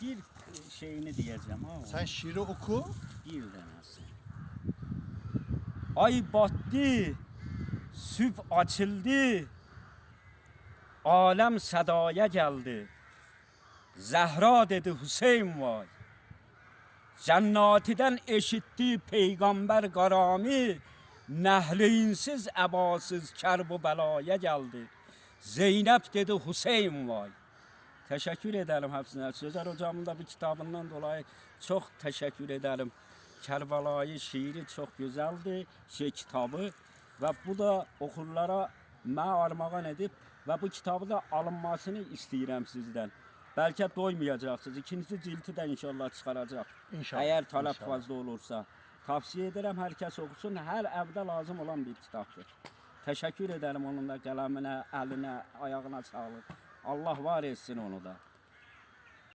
bir şeyini diyeceğim ha. Sen şiiri oku. Bir tanesi. Ay battı, sübh açıldı, alem sedaya geldi. Zehra dedi Hüseyin vay. Cennatiden eşitti peygamber garami, nehleyinsiz ebasız kerb belaya geldi. Zeynep dedi Hüseyin vay. Teşekkür ederim hepsine. Sözer hocamın da bir kitabından dolayı çok teşekkür ederim. Kerbala'yı şiiri çok güzeldi, kitabı ve bu da okurlara armağan edip ve bu kitabı da alınmasını isteyirim sizden. Belki doymayacaksınız. İkinci cilti de inşallah çıkaracak. İnşallah. Eğer talep İnşallah. fazla olursa. Tavsiye ederim herkes okusun. Her evde lazım olan bir kitaptır. Teşekkür ederim onun da kalemine, eline, ayağına sağlık. Allah var etsin onu da.